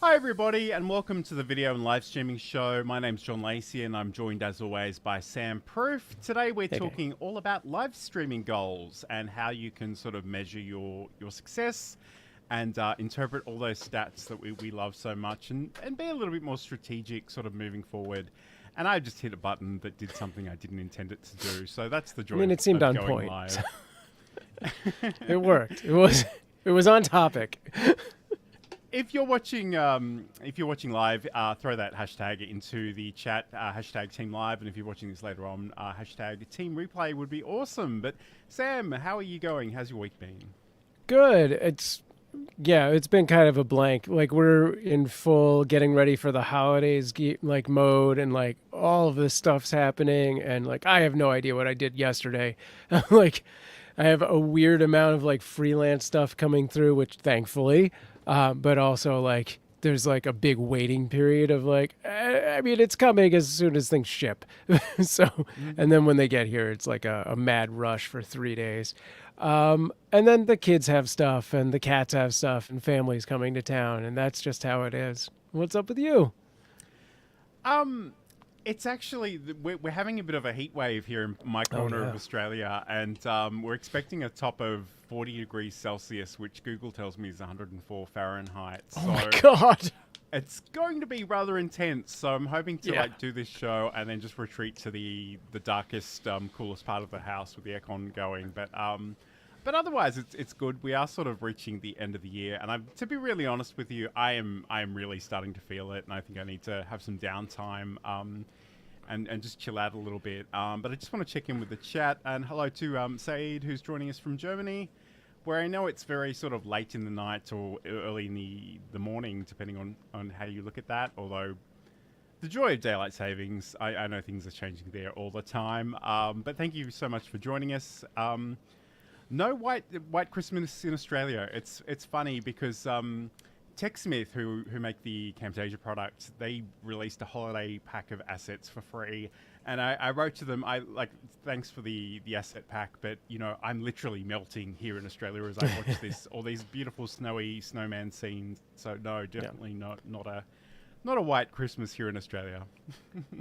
Hi everybody and welcome to the video and live streaming show. My name's John Lacey and I'm joined as always by Sam Proof. Today we're talking all about live streaming goals and how you can sort of measure your success and interpret all those stats that we love so much and be a little bit more strategic sort of moving forward. And I just hit a button that did something I didn't intend it to do. So that's the joy it seemed of on going point. live. It worked. It was on topic. If you're watching live, throw that hashtag into the chat, hashtag Team Live, and if you're watching this later on, hashtag Team Replay would be awesome. But Sam, how are you going? How's your week been? Good. It's been kind of a blank. Like we're in full getting ready for the holidays like mode, and like all of this stuff's happening, and like I have no idea what I did yesterday. Like I have a weird amount of like freelance stuff coming through, which thankfully. But also, like, there's, like, a big waiting period of, like, I mean, it's coming as soon as things ship. And then when they get here, it's, like, a mad rush for 3 days. And then the kids have stuff, and the cats have stuff, and families coming to town, and that's just how it is. What's up with you? It's actually, we're having a bit of a heat wave here in my corner of Australia, and we're expecting a top of 40 degrees Celsius, which Google tells me is 104 Fahrenheit. Oh my God. It's going to be rather intense, so I'm hoping to like do this show and then just retreat to the darkest, coolest part of the house with the aircon going. But otherwise, it's good. We are sort of reaching the end of the year, and to be really honest with you, I am really starting to feel it, and I think I need to have some downtime and just chill out a little bit. But I just want to check in with the chat, and hello to Saeed, who's joining us from Germany, where I know it's very sort of late in the night or early in the morning, depending on how you look at that. Although the joy of daylight savings, I know things are changing there all the time. But thank you so much for joining us. No white Christmas in Australia. It's funny because TechSmith, who make the Camtasia product, they released a holiday pack of assets for free, and I wrote to them, thanks for the asset pack, but you know I'm literally melting here in Australia as I watch all these beautiful snowy snowman scenes. So no, definitely not a white Christmas here in Australia.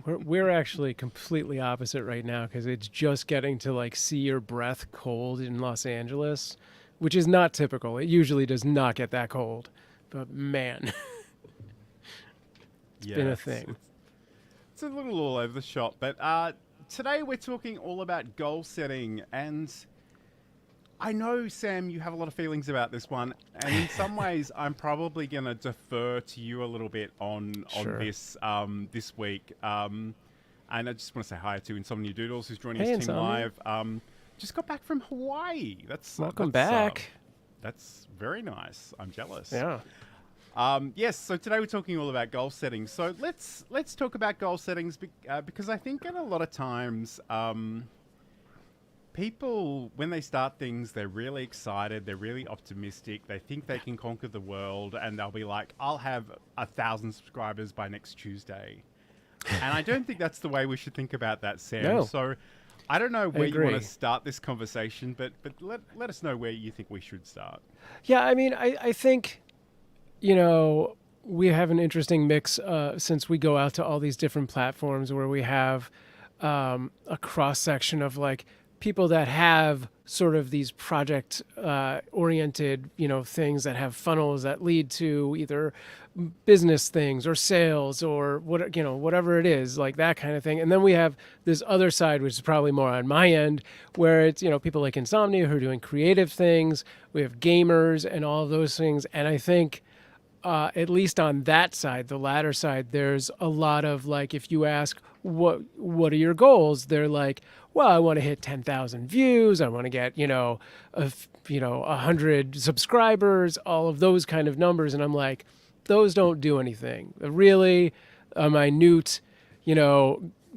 We're actually completely opposite right now because it's just getting to like see your breath cold in Los Angeles, which is not typical. It usually does not get that cold, but man, it's been a thing. It's a little all over the shop, but today we're talking all about goal setting, and I know, Sam, you have a lot of feelings about this one, and in some ways, I'm probably going to defer to you a little bit on this this week. And I just want to say hi to Insomnia Doodles, who's joining us Team Live. Just got back from Hawaii. Welcome back. That's very nice. I'm jealous. Yeah. Yes. So today we're talking all about goal settings. So let's talk about goal settings because I think in a lot of times. People, when they start things, they're really excited, they're really optimistic, they think they can conquer the world, and they'll be like, I'll have 1,000 subscribers by next Tuesday. And I don't think that's the way we should think about that, Sam. No. So I don't know where you want to start this conversation, but let us know where you think we should start. Yeah, I mean, I think, you know, we have an interesting mix since we go out to all these different platforms where we have a cross-section of like, people that have sort of these project oriented, you know, things that have funnels that lead to either business things or sales or what, you know, whatever it is, like that kind of thing. And then we have this other side, which is probably more on my end, where it's, you know, people like Insomnia who are doing creative things. We have gamers and all of those things. And I think at least on that side, the latter side, there's a lot of like, if you ask what are your goals, they're like, well, I want to hit 10,000 views. I want to get, 100 subscribers, all of those kind of numbers. And I'm like, those don't do anything. Really, a minute,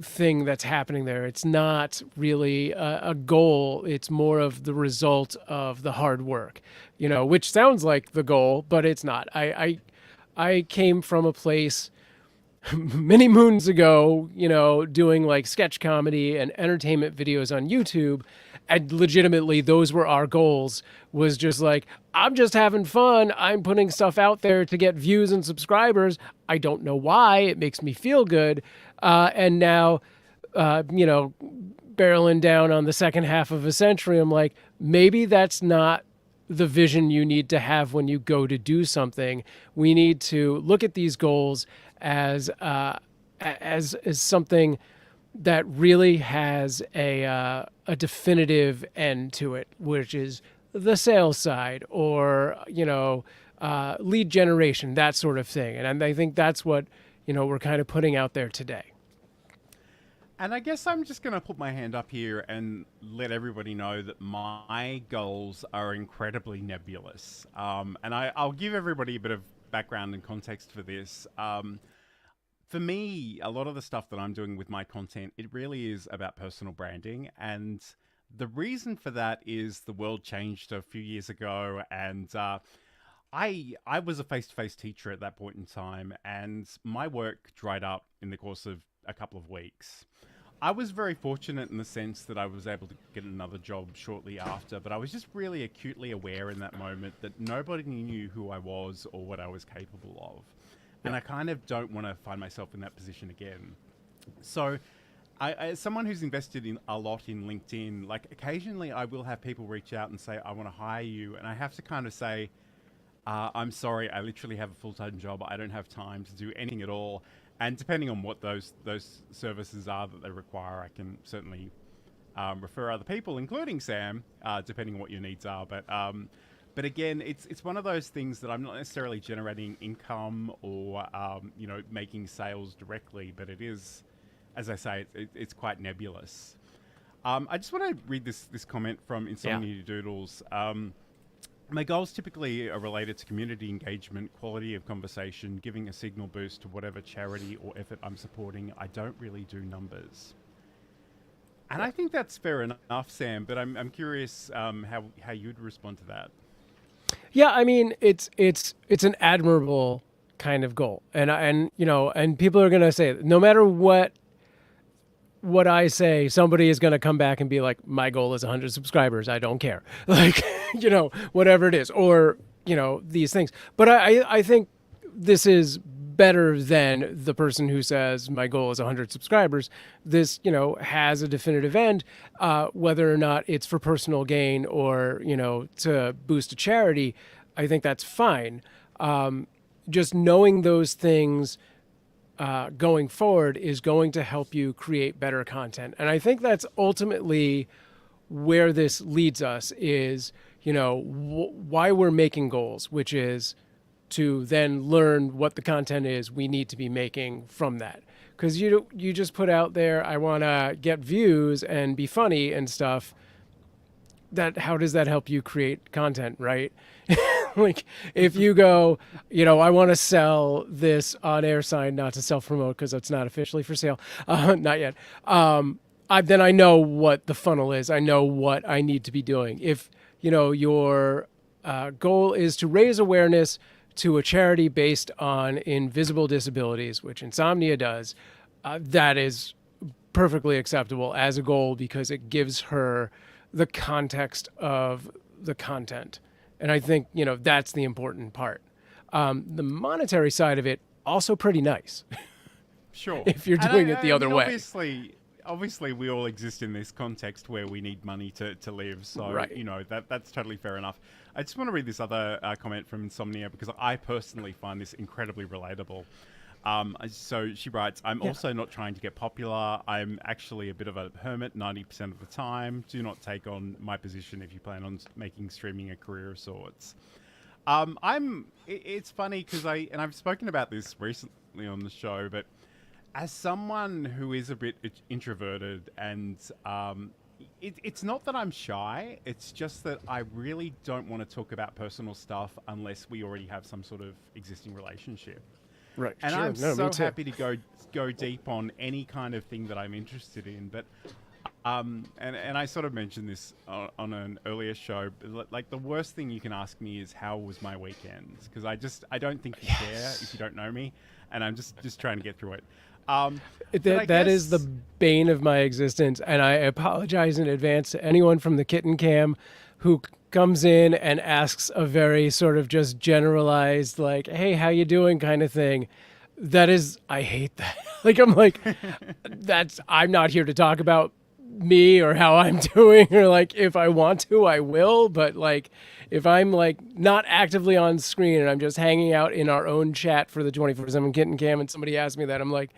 thing that's happening there. It's not really a goal. It's more of the result of the hard work, which sounds like the goal, but it's not. I came from a place many moons ago, doing like sketch comedy and entertainment videos on YouTube. and legitimately those were our goals, was just like, I'm just having fun. I'm putting stuff out there to get views and subscribers. I don't know why. It makes me feel good. And now, barreling down on the second half of a century, I'm like, maybe that's not the vision you need to have when you go to do something. We need to look at these goals as something that really has a definitive end to it, which is the sales side or lead generation, that sort of thing. And I think that's what we're kind of putting out there today. And I guess I'm just going to put my hand up here and let everybody know that my goals are incredibly nebulous. And I'll give everybody a bit of background and context for this. For me, a lot of the stuff that I'm doing with my content, it really is about personal branding. And the reason for that is the world changed a few years ago. And I was a face-to-face teacher at that point in time. And my work dried up in the course of a couple of weeks. I was very fortunate in the sense that I was able to get another job shortly after, but I was just really acutely aware in that moment that nobody knew who I was or what I was capable of. And I kind of don't want to find myself in that position again. So I, as someone who's invested in a lot in LinkedIn, like occasionally I will have people reach out and say, I want to hire you. And I have to kind of say, I'm sorry, I literally have a full-time job. I don't have time to do anything at all. And depending on what those services are that they require, I can certainly refer other people, including Sam, depending on what your needs are. But again, it's one of those things that I'm not necessarily generating income or making sales directly, but it is, as I say, it's quite nebulous. I just want to read this comment from Insomnia Doodles. My goals typically are related to community engagement, quality of conversation, giving a signal boost to whatever charity or effort I'm supporting. I don't really do numbers. And I think that's fair enough, Sam, but I'm curious how you'd respond to that. Yeah, I mean, it's an admirable kind of goal. And people are going to say, no matter what I say, somebody is going to come back and be like, my goal is 100 subscribers. I don't care. Like, whatever it is, or, these things. But I think this is better than the person who says my goal is 100 subscribers. This, has a definitive end, whether or not it's for personal gain or, to boost a charity. I think that's fine. Just knowing those things going forward is going to help you create better content. And I think that's ultimately where this leads us is, why we're making goals, which is to then learn what the content is we need to be making from that. Because you just put out there, I want to get views and be funny and stuff. How does that help you create content, right? Like if you go, I want to sell this on-air sign, not to self-promote because it's not officially for sale, not yet. Then I know what the funnel is. I know what I need to be doing. If your goal is to raise awareness to a charity based on invisible disabilities, which Insomnia does, that is perfectly acceptable as a goal because it gives her the context of the content. And I think, that's the important part. The monetary side of it, also pretty nice. Sure. If you're doing it the other way. Obviously, we all exist in this context where we need money to live. So, right. That's totally fair enough. I just want to read this other comment from Insomnia because I personally find this incredibly relatable. So she writes, I'm also not trying to get popular. I'm actually a bit of a hermit 90% of the time. Do not take on my position if you plan on making streaming a career of sorts. It's funny because I've spoken about this recently on the show, but as someone who is a bit introverted and it's not that I'm shy, it's just that I really don't want to talk about personal stuff unless we already have some sort of existing relationship. Right. And I'm so happy to go deep on any kind of thing that I'm interested in. But And I sort of mentioned this on an earlier show. Like, the worst thing you can ask me is how was my weekend? Because I don't think you care if you don't know me, and I'm just trying to get through it. That is the bane of my existence, and I apologize in advance to anyone from the Kitten Cam who comes in and asks a very sort of just generalized, like, "Hey, how you doing?" kind of thing. That is, I hate that. I'm not here to talk about me or how I'm doing, or like if I want to, I will. But like, if I'm like not actively on screen and I'm just hanging out in our own chat for the 24/7 Kitten Cam, and somebody asks me that, I'm like,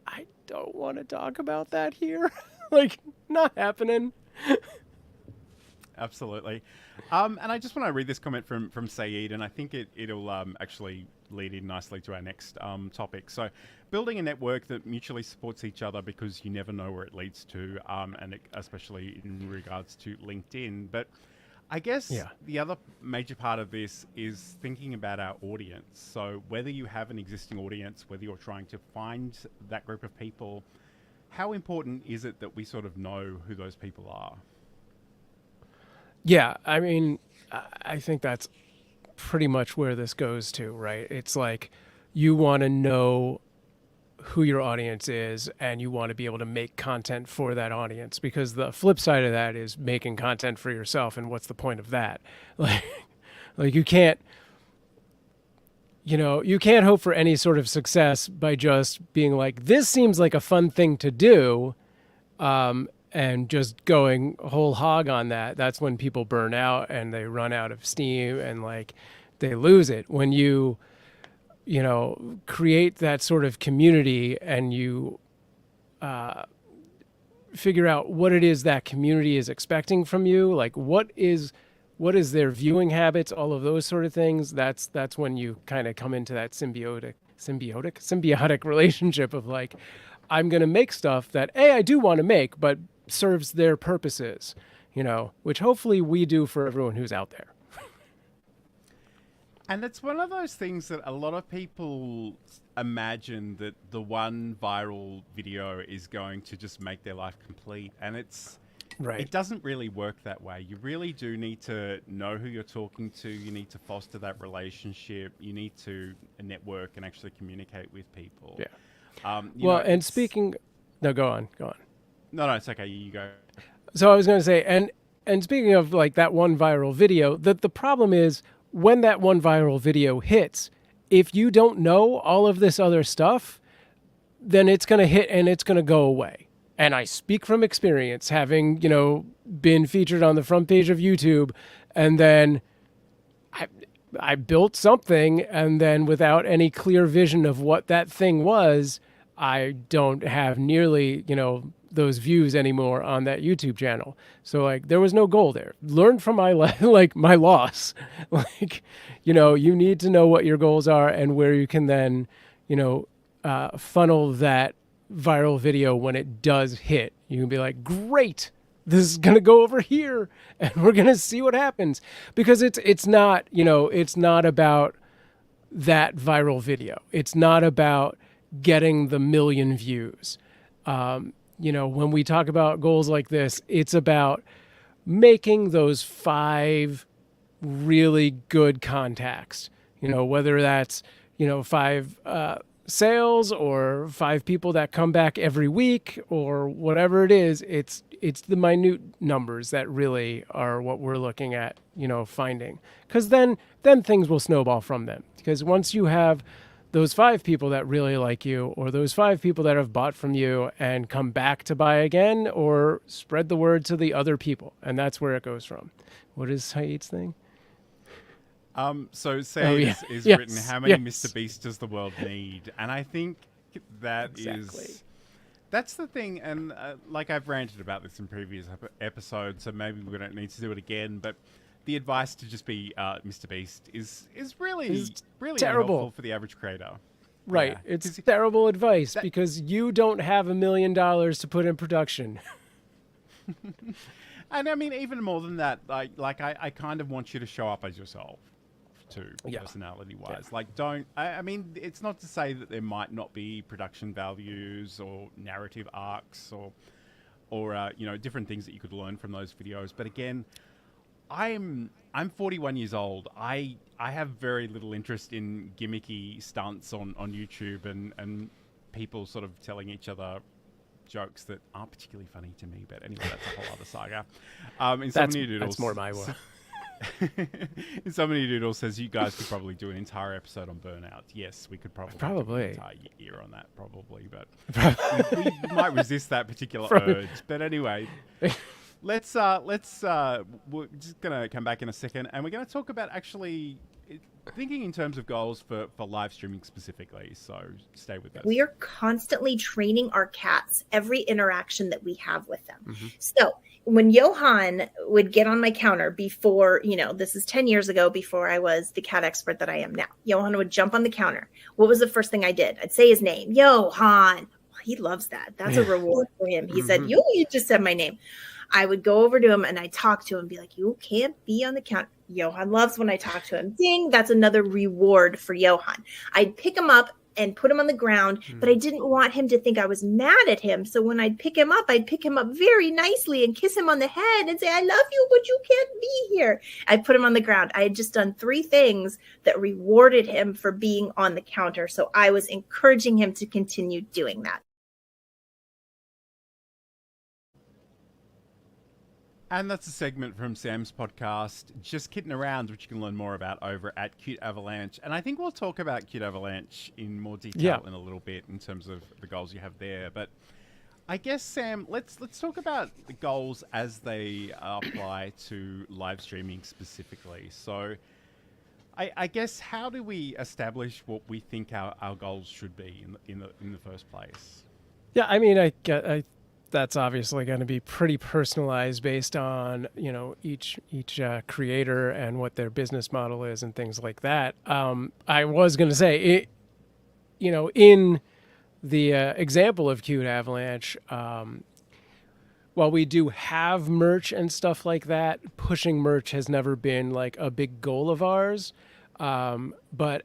I don't want to talk about that here. Like, not happening. Absolutely. And I just want to read this comment from Saeed, and I think it'll actually lead in nicely to our next topic. So, building a network that mutually supports each other, because you never know where it leads to, especially in regards to LinkedIn. But I guess the other major part of this is thinking about our audience. So whether you have an existing audience, whether you're trying to find that group of people, how important is it that we sort of know who those people are? Yeah, I mean, I think that's pretty much where this goes to, right? It's like you want to know who your audience is, and you want to be able to make content for that audience, because the flip side of that is making content for yourself, and what's the point of that? Like you can't hope for any sort of success by just being like, this seems like a fun thing to do, and just going whole hog on that. That's when people burn out and they run out of steam, and like they lose it. When you create that sort of community, and you figure out what it is that community is expecting from you, like what is their viewing habits, all of those sort of things. That's when you kind of come into that symbiotic relationship of like, I'm going to make stuff that I do want to make, but serves their purposes, which hopefully we do for everyone who's out there. And it's one of those things that a lot of people imagine that the one viral video is going to just make their life complete. And it doesn't really work that way. You really do need to know who you're talking to. You need to foster that relationship. You need to network and actually communicate with people. Yeah. And speaking... No, go on. No, it's okay. You go. So I was going to say, and speaking of like that one viral video, the problem is, when that one viral video hits, if you don't know all of this other stuff, then it's going to hit and it's going to go away. And I speak from experience, having, been featured on the front page of YouTube, and then I built something, and then without any clear vision of what that thing was, I don't have nearly, those views anymore on that YouTube channel. So like, there was no goal there. Learn from my my loss. Like, you need to know what your goals are and where you can then, funnel that viral video when it does hit. You can be like, great, this is going to go over here and we're going to see what happens, because it's not, it's not about that viral video. It's not about getting the 1 million views. When we talk about goals like this, it's about making those 5 really good contacts, whether that's, 5 sales or 5 people that come back every week or whatever it is. It's the minute numbers that really are what we're looking at, finding, because then things will snowball from them. Because once you have those 5 people that really like you, or those 5 people that have bought from you and come back to buy again, or spread the word to the other people. And that's where it goes from. What is Saeed's thing? So Saeed is written, how many Mr. Beast does the world need? And I think that's the thing. And like I've ranted about this in previous episodes, so maybe we don't need to do it again. But the advice to just be Mr. Beast is really terrible unhelpful for the average creator. Right. Yeah. It's terrible advice because you don't have $1 million to put in production. And I mean, even more than that, I kind of want you to show up as yourself too, personality-wise. Yeah. I mean, it's not to say that there might not be production values or narrative arcs or or different things that you could learn from those videos. But again, I'm 41 years old. I have very little interest in gimmicky stunts on YouTube and people sort of telling each other jokes that aren't particularly funny to me. But anyway, that's a whole other saga. That's more my way. Somebody Doodle says you guys could probably do an entire episode on burnout. Yes, we could probably do an entire year on that, probably, but we might resist that particular urge. But anyway, we're just gonna come back in a second, and we're gonna talk about actually thinking in terms of goals for live streaming specifically. So stay with us. We are constantly training our cats every interaction that we have with them. Mm-hmm. So when Johan would get on my counter before, this is 10 years ago, before I was the cat expert that I am now, Johan would jump on the counter. What was the first thing I did? I'd say his name, Johan. He loves that. That's a reward for him. He said, you just said my name. I would go over to him and I'd talk to him and be like, you can't be on the counter. Johan loves when I talk to him. Ding, that's another reward for Johan. I'd pick him up and put him on the ground, but I didn't want him to think I was mad at him. So when I'd pick him up very nicely and kiss him on the head and say, I love you, but you can't be here. I'd put him on the ground. I had just done 3 things that rewarded him for being on the counter. So I was encouraging him to continue doing that. And that's a segment from Sam's podcast, Just Kidding Around, which you can learn more about over at Cute Avalanche. And I think we'll talk about Cute Avalanche in more detail in a little bit in terms of the goals you have there. But I guess, Sam, let's talk about the goals as they apply to live streaming specifically. So I guess, how do we establish what we think our goals should be in the first place? Yeah, I mean, I that's obviously going to be pretty personalized based on each creator and what their business model is and things like that. I was going to say in the example of Cute Avalanche, while we do have merch and stuff like that, pushing merch has never been like a big goal of ours. But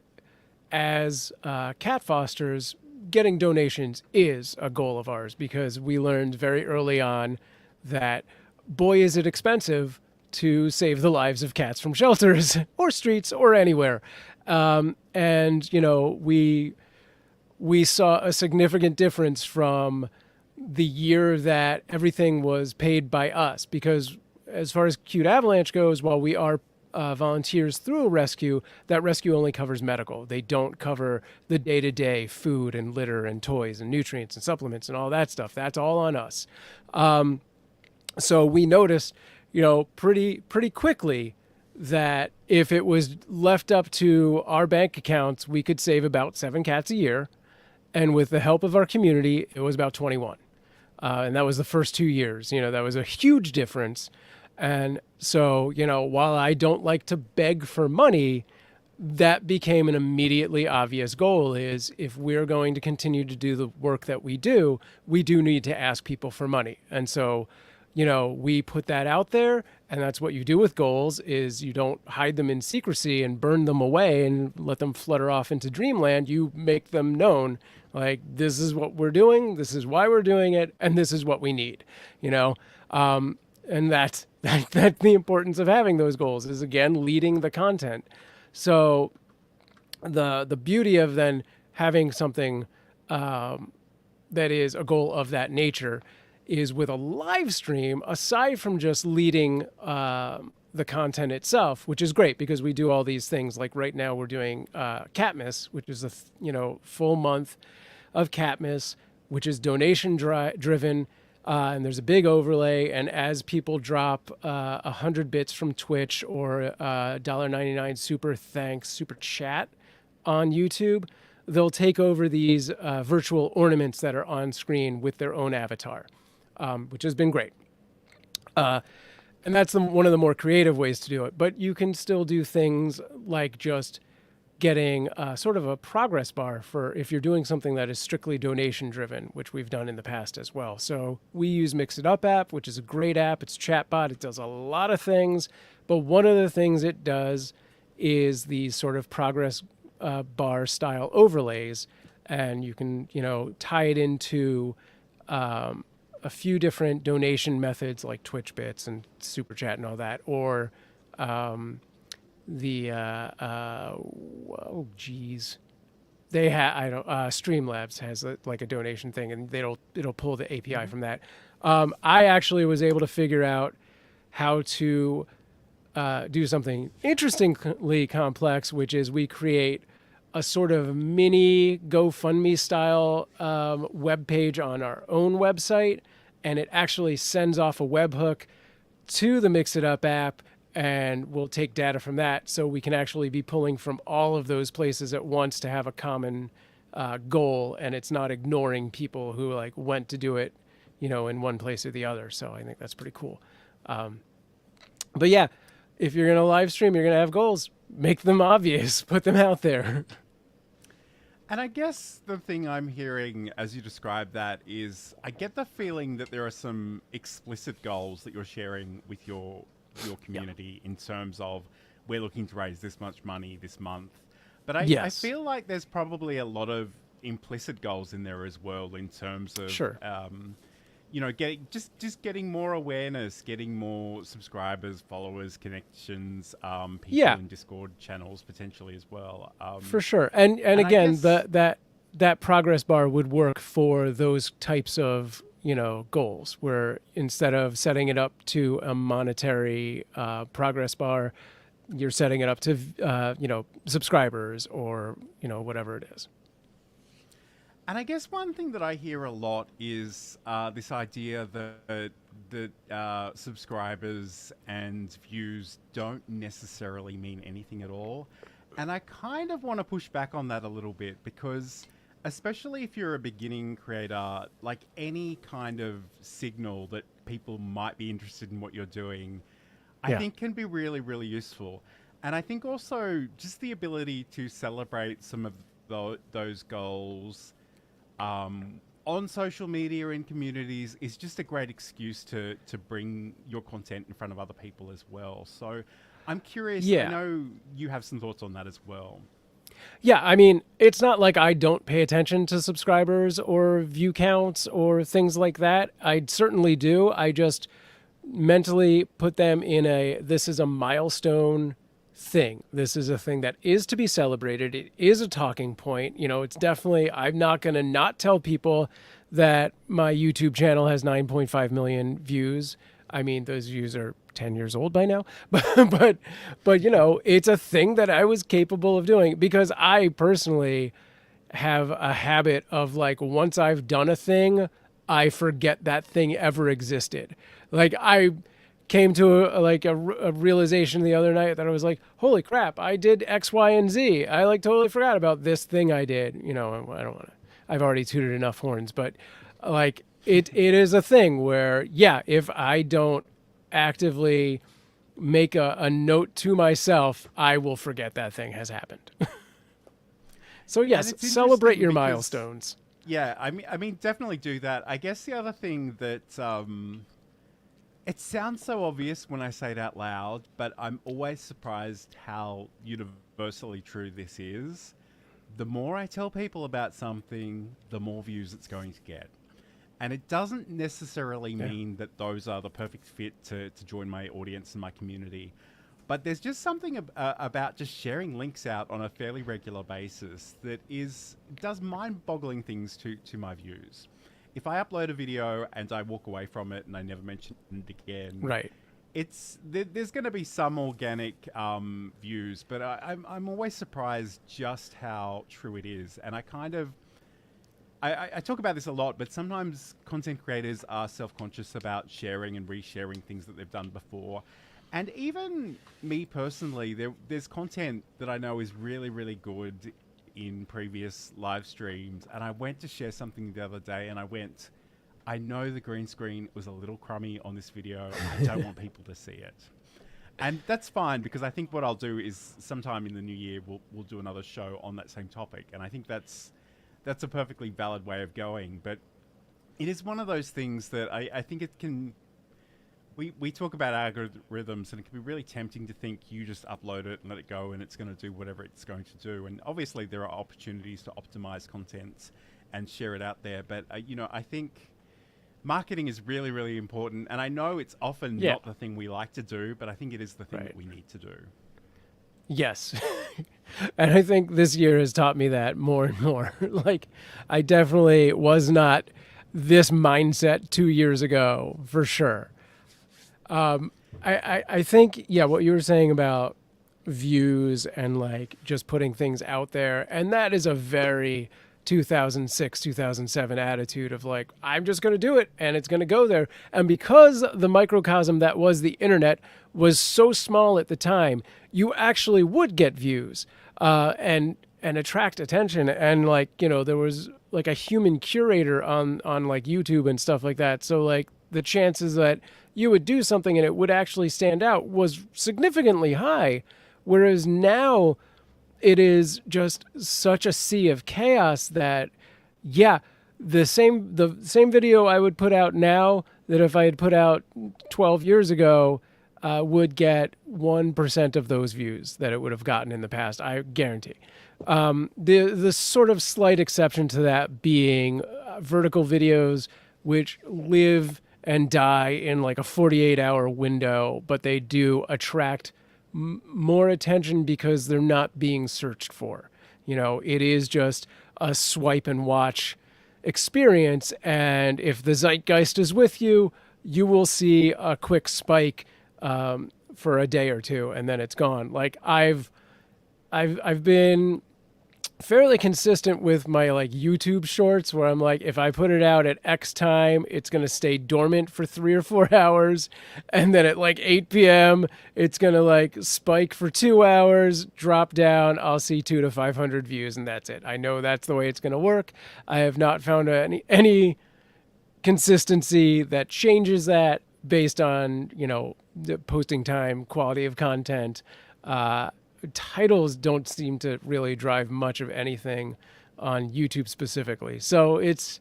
as cat fosters, getting donations is a goal of ours, because we learned very early on that, boy, is it expensive to save the lives of cats from shelters or streets or anywhere. And we saw a significant difference from the year that everything was paid by us, because as far as Cute Avalanche goes, while we are volunteers through a rescue, that rescue only covers medical. They don't cover the day-to-day food and litter and toys and nutrients and supplements and all that stuff. That's all on us. So we noticed, pretty quickly that if it was left up to our bank accounts, we could save about 7 cats a year. And with the help of our community, it was about 21. And that was the first 2 years. That was a huge difference. And so, while I don't like to beg for money, that became an immediately obvious goal, is if we're going to continue to do the work that we do need to ask people for money. And so, we put that out there, and that's what you do with goals, is you don't hide them in secrecy and burn them away and let them flutter off into dreamland. You make them known, like, this is what we're doing, this is why we're doing it, and this is what we need, and that's the importance of having those goals, is, again, leading the content. So the beauty of then having something that is a goal of that nature is, with a live stream, aside from just leading the content itself, which is great because we do all these things. Like right now we're doing Catmas, which is a full month of Catmas, which is donation driven. And there's a big overlay, and as people drop 100 bits from Twitch or $1.99 super chat on YouTube, they'll take over these virtual ornaments that are on screen with their own avatar, which has been great. And that's one of the more creative ways to do it. But you can still do things like just getting sort of a progress bar for if you're doing something that is strictly donation driven, which we've done in the past as well. So we use Mix It Up app, which is a great app. It's chatbot. It does a lot of things. But one of the things it does is these sort of progress bar style overlays. And you can, tie it into a few different donation methods like Twitch Bits and Super Chat and all that, or the oh geez, they have I don't Streamlabs has like a donation thing, and it'll pull the API from that. I actually was able to figure out how to do something interestingly complex, which is we create a sort of mini GoFundMe style web page on our own website, and it actually sends off a webhook to the Mix It Up app, and we'll take data from that, so we can actually be pulling from all of those places at once to have a common goal, and it's not ignoring people who like went to do it, in one place or the other. So I think that's pretty cool. But yeah, if you're gonna live stream, you're gonna have goals. Make them obvious. Put them out there. And I guess the thing I'm hearing as you describe that is I get the feeling that there are some explicit goals that you're sharing with your community in terms of we're looking to raise this much money this month. But I feel like there's probably a lot of implicit goals in there as well in terms of getting more awareness, getting more subscribers, followers, connections, people in Discord channels potentially as well. For sure. And again, that progress bar would work for those types of, goals, where instead of setting it up to a monetary progress bar, you're setting it up to, subscribers or, whatever it is. And I guess one thing that I hear a lot is this idea that subscribers and views don't necessarily mean anything at all. And I kind of want to push back on that a little bit, because especially if you're a beginning creator, like any kind of signal that people might be interested in what you're doing, I think can be really, really useful. And I think also just the ability to celebrate some of those goals on social media and communities is just a great excuse to bring your content in front of other people as well. So I'm curious, I know you have some thoughts on that as well. Yeah, I mean, it's not like I don't pay attention to subscribers or view counts or things like that. I certainly do. I just mentally put them in this is a milestone thing. This is a thing that is to be celebrated. It is a talking point. It's definitely, I'm not going to not tell people that my YouTube channel has 9.5 million views. I mean, those views are 10 years old by now, but it's a thing that I was capable of doing, because I personally have a habit of, like, once I've done a thing, I forget that thing ever existed. Like, I came to a realization the other night that I was like, holy crap, I did X, Y, and Z. I totally forgot about this thing I did. I don't want to, I've already tooted enough horns, but like it is a thing where, if I don't actively make a note to myself, I will forget that thing has happened. So yes, celebrate your milestones. Yeah, I mean, definitely do that. I guess the other thing that, it sounds so obvious when I say it out loud, but I'm always surprised how universally true this is. The more I tell people about something, the more views it's going to get. And it doesn't necessarily mean that those are the perfect fit to join my audience and my community. But there's just something about just sharing links out on a fairly regular basis that does mind-boggling things to my views. If I upload a video and I walk away from it and I never mention it again, right? There's going to be some organic views, but I'm always surprised just how true it is. And I talk about this a lot, but sometimes content creators are self-conscious about sharing and resharing things that they've done before. And even me personally, there's content that I know is really, really good in previous live streams, and I went to share something the other day and I know the green screen was a little crummy on this video. I don't want people to see it. And that's fine, because I think what I'll do is sometime in the new year, we'll do another show on that same topic. And I think that's a perfectly valid way of going. But it is one of those things that I think it can, we talk about algorithms, and it can be really tempting to think you just upload it and let it go and it's going to do whatever it's going to do. And obviously there are opportunities to optimize content and share it out there. But, I think marketing is really, really important. And I know it's often not the thing we like to do, but I think it is the thing that we need to do. Yes. And I think this year has taught me that more and more. Like, I definitely was not this mindset 2 years ago, for sure. I think, what you were saying about views and like just putting things out there, and that is a very 2006, 2007 attitude of like, I'm just going to do it and it's going to go there. And because the microcosm that was the internet was so small at the time, you actually would get views and attract attention. And like, there was like a human curator on like YouTube and stuff like that. So like the chances that you would do something and it would actually stand out was significantly high. Whereas now it is just such a sea of chaos that, the same video I would put out now that if I had put out 12 years ago would get 1% of those views that it would have gotten in the past, I guarantee. The sort of slight exception to that being vertical videos, which live and die in like a 48-hour window, but they do attract more attention because they're not being searched for. It is just a swipe and watch experience. And if the zeitgeist is with you, you will see a quick spike for a day or two, and then it's gone. Like I've been fairly consistent with my like YouTube shorts where I'm like, if I put it out at X time, it's going to stay dormant for 3 or 4 hours. And then at like 8 p.m., it's going to like spike for 2 hours, drop down. I'll see 200 to 500 views and that's it. I know that's the way it's going to work. I have not found any consistency that changes that based on, the posting time, quality of content, titles don't seem to really drive much of anything on YouTube specifically. So it's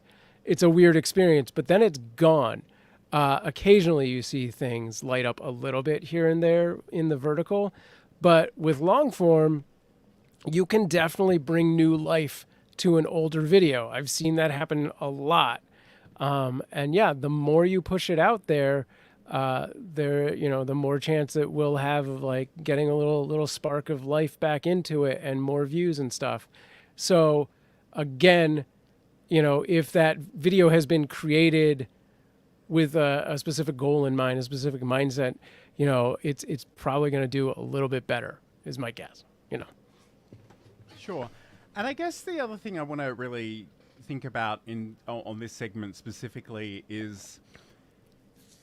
a weird experience, but then it's gone. Occasionally you see things light up a little bit here and there in the vertical, but with long form, you can definitely bring new life to an older video. I've seen that happen a lot. The more you push it out there, the more chance it will have of like getting a little spark of life back into it and more views and stuff. So again, if that video has been created with a specific goal in mind, a specific mindset, it's probably going to do a little bit better is my guess, Sure. And I guess the other thing I want to really think about on this segment specifically is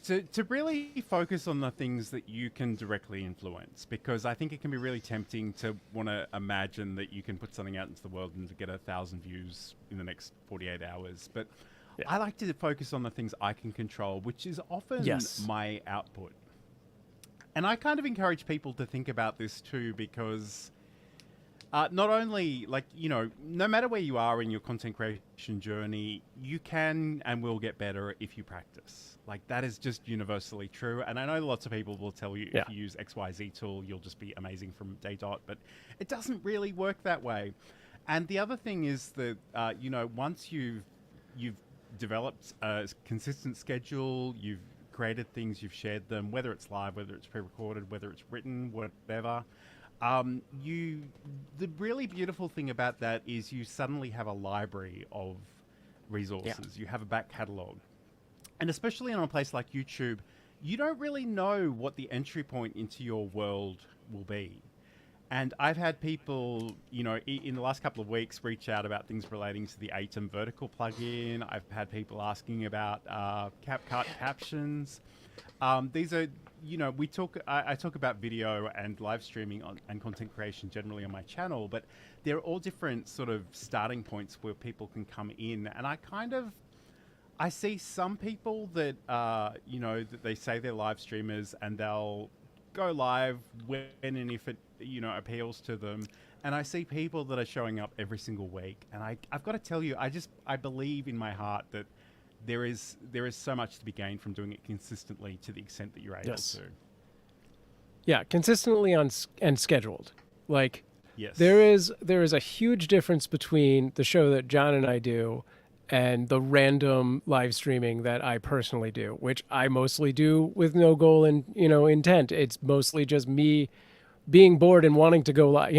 to really focus on the things that you can directly influence, because I think it can be really tempting to want to imagine that you can put something out into the world and to get 1,000 views in the next 48 hours. But I like to focus on the things I can control, which is often my output. And I kind of encourage people to think about this too, because not only, no matter where you are in your content creation journey, you can and will get better if you practice. Like, that is just universally true. And I know lots of people will tell you if you use XYZ tool, you'll just be amazing from day dot, but it doesn't really work that way. And the other thing is that, once you've developed a consistent schedule, you've created things, you've shared them, whether it's live, whether it's pre-recorded, whether it's written, whatever, the really beautiful thing about that is you suddenly have a library of resources. You have a back catalog. And especially on a place like YouTube, you don't really know what the entry point into your world will be. And I've had people, in the last couple of weeks reach out about things relating to the Atom vertical plugin. I've had people asking about CapCut captions. These are, I talk about video and live streaming and content creation generally on my channel, but they're all different sort of starting points where people can come in. And I see some people that, that they say they're live streamers and they'll go live when and if it, appeals to them. And I see people that are showing up every single week. And I've got to tell you, I believe in my heart that there is so much to be gained from doing it consistently to the extent that you're able to. Yeah, consistently and scheduled. Like, there is a huge difference between the show that John and I do and the random live streaming that I personally do, which I mostly do with no goal and, intent. It's mostly just me being bored and wanting to go live,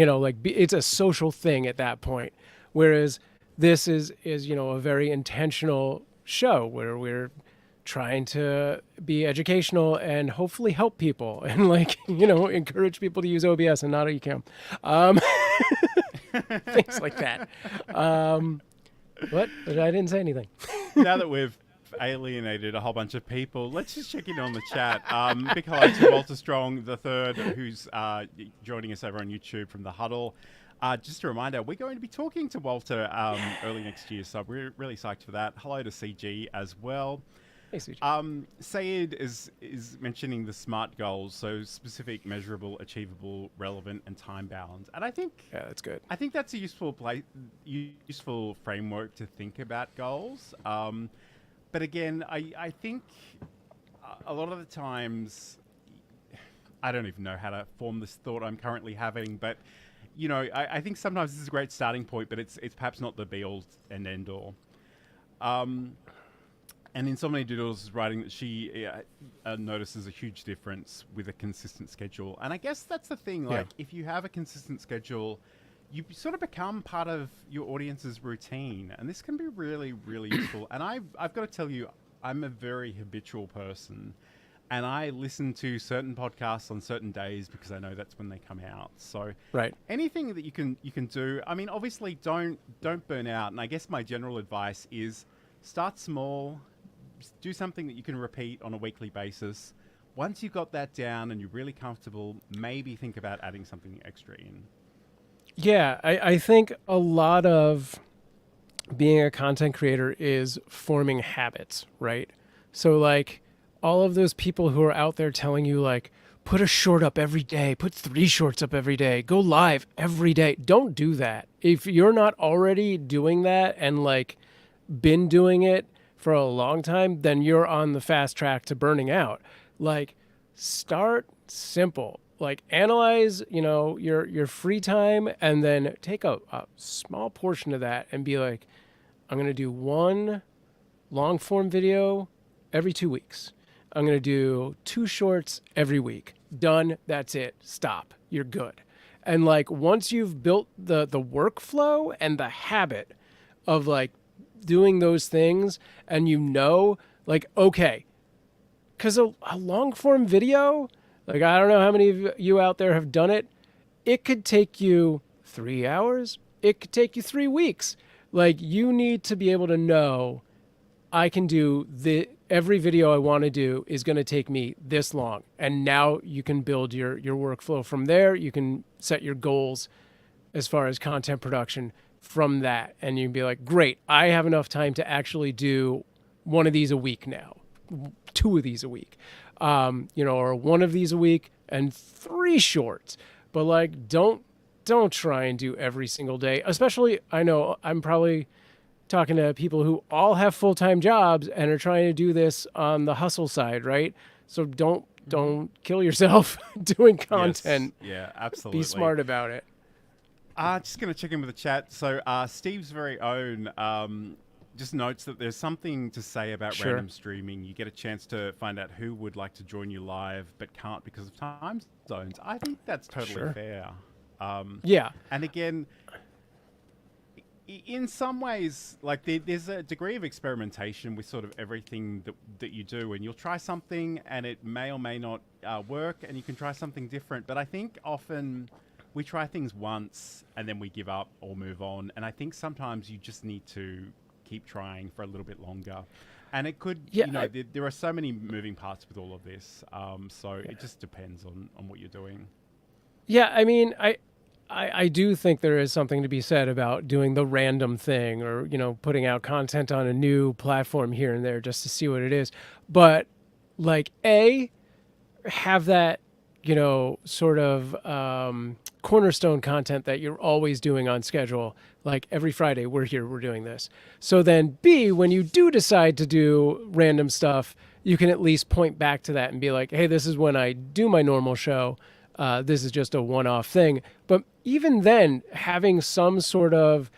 it's a social thing at that point. Whereas this is, a very intentional show where we're trying to be educational and hopefully help people and encourage people to use OBS and not Ecamm. Things like that. What? I didn't say anything. Now that we've alienated a whole bunch of people, let's just check in on the chat. Big hello to Walter Strong III, who's joining us over on YouTube from the Huddle. Just a reminder, we're going to be talking to Walter early next year, so we're really psyched for that. Hello to CG as well. Hey, CG. Sayed is mentioning the SMART goals, so specific, measurable, achievable, relevant, and time-bound. And I think that's good. I think that's a useful framework to think about goals. But again, I think a lot of the times, I don't even know how to form this thought I'm currently having, but I think sometimes this is a great starting point, but it's perhaps not the be-all and end-all. And Insomnia Doodles is writing that she notices a huge difference with a consistent schedule. And I guess that's the thing, if you have a consistent schedule, you sort of become part of your audience's routine. And this can be really, really useful. And I've got to tell you, I'm a very habitual person. And I listen to certain podcasts on certain days because I know that's when they come out. So anything that you can do, I mean, obviously don't burn out. And I guess my general advice is start small, do something that you can repeat on a weekly basis. Once you've got that down and you're really comfortable, maybe think about adding something extra in. Yeah, I think a lot of being a content creator is forming habits, right? So all of those people who are out there telling you put a short up every day, put 3 shorts up every day, go live every day. Don't do that. If you're not already doing that and been doing it for a long time, then you're on the fast track to burning out. Start simple. Analyze, your free time, and then take a small portion of that and be I'm going to do 1 long form video every 2 weeks. I'm going to do 2 shorts every week. Done. That's it. Stop. You're good. And once you've built the workflow and the habit of doing those things, and okay, because a long form video, I don't know how many of you out there have done it. It could take you 3 hours. It could take you 3 weeks. You need to be able to know I can do every video I want to do is going to take me this long. And now you can build your workflow from there. You can set your goals as far as content production from that, and you can be great, I have enough time to actually do 1 of these a week now, 2 of these a week, or 1 of these a week and 3 shorts. But don't try and do every single day. Especially, I know I'm probably talking to people who all have full-time jobs and are trying to do this on the hustle side, right? So don't kill yourself doing content. Yes. Yeah, absolutely. Be smart about it. Just going to check in with the chat. So Steve's very own just notes that there's something to say about random streaming. You get a chance to find out who would like to join you live but can't because of time zones. I think that's totally fair. Yeah. And again, in some ways, there's a degree of experimentation with sort of everything that you do. And you'll try something and it may or may not work, and you can try something different. But I think often we try things once and then we give up or move on. And I think sometimes you just need to keep trying for a little bit longer. And it could, there are so many moving parts with all of this. It just depends on what you're doing. Yeah, I mean, I do think there is something to be said about doing the random thing or, putting out content on a new platform here and there just to see what it is. But have that, sort of cornerstone content that you're always doing on schedule. Every Friday, we're here, we're doing this. So then B, when you do decide to do random stuff, you can at least point back to that and be hey, this is when I do my normal show. This is just a one-off thing. But even then, having some sort of,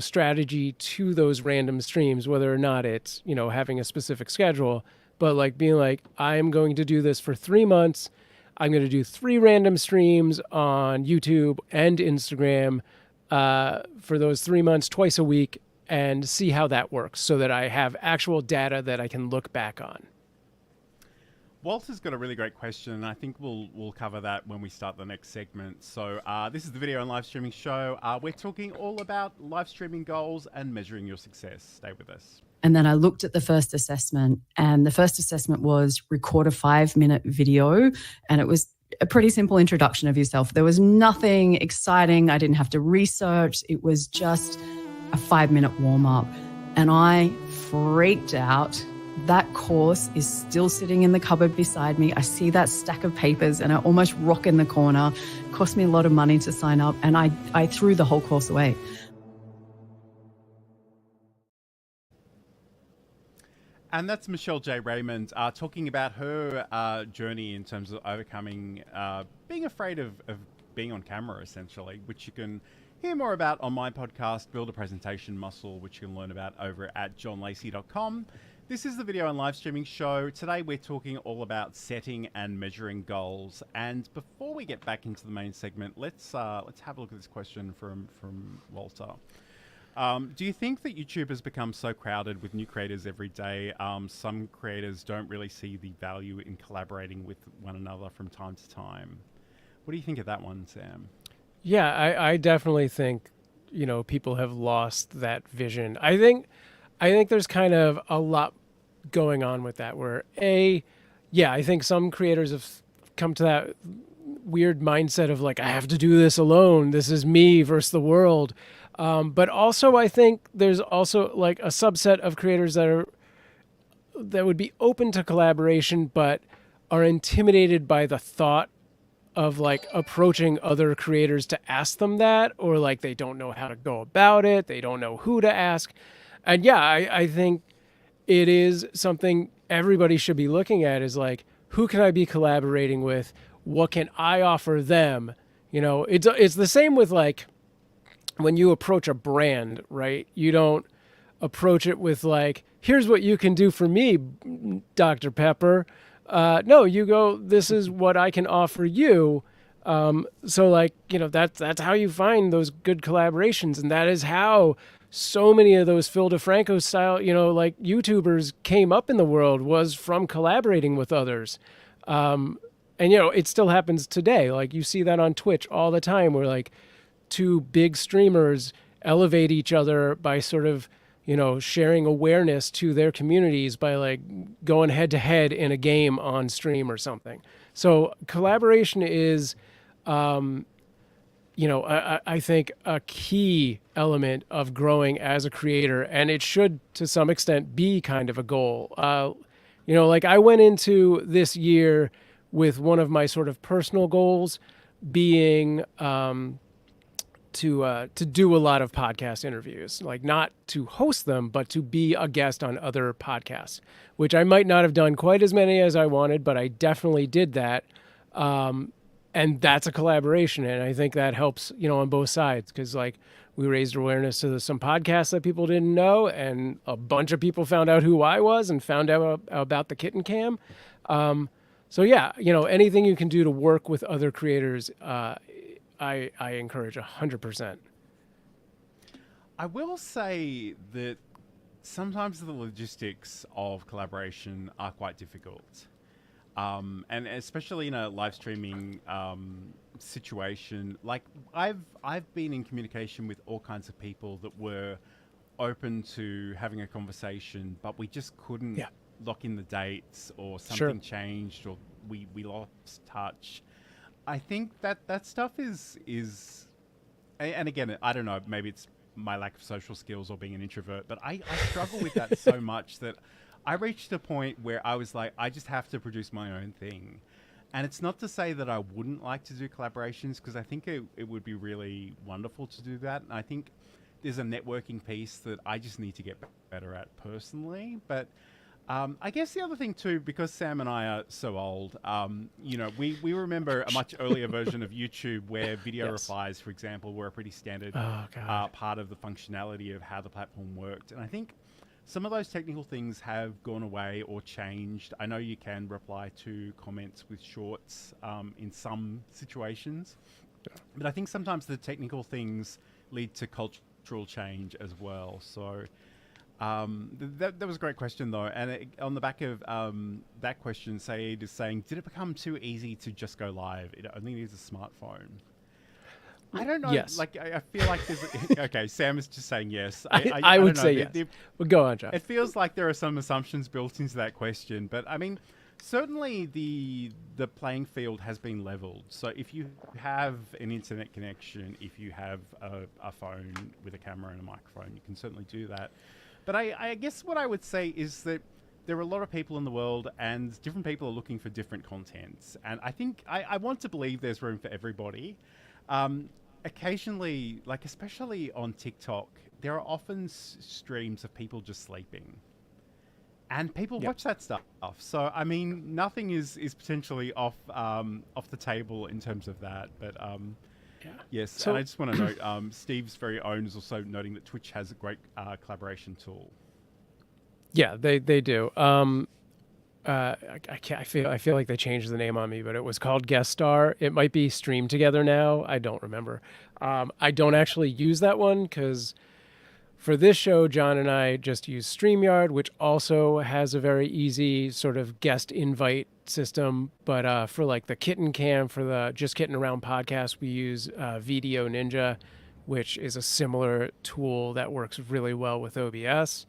strategy to those random streams, whether or not it's, having a specific schedule, but like being like, I'm going to do this for 3 months. I'm going to do 3 random streams on YouTube and Instagram for those 3 months, twice a week, and see how that works so that I have actual data that I can look back on. Walter's got a really great question, and I think we'll cover that when we start the next segment. So this is the video and live streaming show. We're talking all about live streaming goals and measuring your success. Stay with us. And then I looked at the first assessment, and the first assessment was record a 5-minute video, and it was a pretty simple introduction of yourself. There was nothing exciting. I didn't have to research. It was just a 5-minute warm-up, and I freaked out. That course is still sitting in the cupboard beside me. I see that stack of papers and I almost rock in the corner. It cost me a lot of money to sign up, and I threw the whole course away. And that's Michelle J. Raymond talking about her journey in terms of overcoming being afraid of being on camera, essentially, which you can hear more about on my podcast, Build a Presentation Muscle, which you can learn about over at johnlacey.com. This is the video and live streaming show. Today we're talking all about setting and measuring goals. And before we get back into the main segment, let's have a look at this question from Walter. Do you think that YouTube has become so crowded with new creators every day? Some creators don't really see the value in collaborating with one another from time to time. What do you think of that one, Sam? Yeah, I definitely think, people have lost that vision. I think there's kind of a lot going on with that where I think some creators have come to that weird mindset of like, I have to do this alone. This is me versus the world. But also I think there's also like a subset of creators that would be open to collaboration, but are intimidated by the thought of like approaching other creators to ask them that, or like they don't know how to go about it. They don't know who to ask. And I think it is something everybody should be looking at, is like, who can I be collaborating with? What can I offer them? It's the same with like when you approach a brand, right? You don't approach it with like, here's what you can do for me, Dr. Pepper. No, you go, this is what I can offer you. So like, that's how you find those good collaborations. And that is how so many of those Phil DeFranco style, like YouTubers came up in the world, was from collaborating with others. And it still happens today. Like you see that on Twitch all the time, where like two big streamers elevate each other by sort of, sharing awareness to their communities by like going head to head in a game on stream or something. So collaboration is, I think a key element of growing as a creator, and it should to some extent be kind of a goal. Like I went into this year with one of my sort of personal goals being to do a lot of podcast interviews, like not to host them, but to be a guest on other podcasts, which I might not have done quite as many as I wanted, but I definitely did that. And that's a collaboration. And I think that helps, on both sides, because like we raised awareness to some podcasts that people didn't know, and a bunch of people found out who I was and found out about the Kitten Cam. So yeah, anything you can do to work with other creators, I encourage 100%. I will say that sometimes the logistics of collaboration are quite difficult. And especially in a live streaming situation, like I've been in communication with all kinds of people that were open to having a conversation, but we just couldn't lock in the dates, or something changed, or we lost touch. I think that stuff is, and again, I don't know, maybe it's my lack of social skills or being an introvert, but I struggle with that so much that I reached a point where I was like, I just have to produce my own thing. And it's not to say that I wouldn't like to do collaborations, because I think it would be really wonderful to do that. And I think there's a networking piece that I just need to get better at personally. But I guess the other thing too, because Sam and I are so old, we remember a much earlier version of YouTube where video replies, for example, were a pretty standard part of the functionality of how the platform worked. And I think some of those technical things have gone away or changed. I know you can reply to comments with shorts in some situations, but I think sometimes the technical things lead to cultural change as well. So that was a great question, though. And on the back of that question, Saeed is saying, did it become too easy to just go live? It only needs a smartphone. I don't know. Yes. Like, I feel like there's... Okay, Sam is just saying yes. I would say yes. Well, go on, John. It feels like there are some assumptions built into that question. But, I mean, certainly the playing field has been leveled. So if you have an internet connection, if you have a phone with a camera and a microphone, you can certainly do that. But I guess what I would say is that there are a lot of people in the world and different people are looking for different contents. And I think I want to believe there's room for everybody. Occasionally, like especially on TikTok, there are often streams of people just sleeping. And people watch that stuff. So, I mean, nothing is potentially off the table in terms of that. But yes, so, and I just want to note, Steve's very own is also noting that Twitch has a great collaboration tool. Yeah, they do. I feel like they changed the name on me, but it was called Guest Star. It might be Stream Together now. I don't remember. I don't actually use that one because for this show, John and I just use StreamYard, which also has a very easy sort of guest invite system. But for like the Kitten Cam, for the Just Kitten Around podcast, we use Video Ninja, which is a similar tool that works really well with OBS.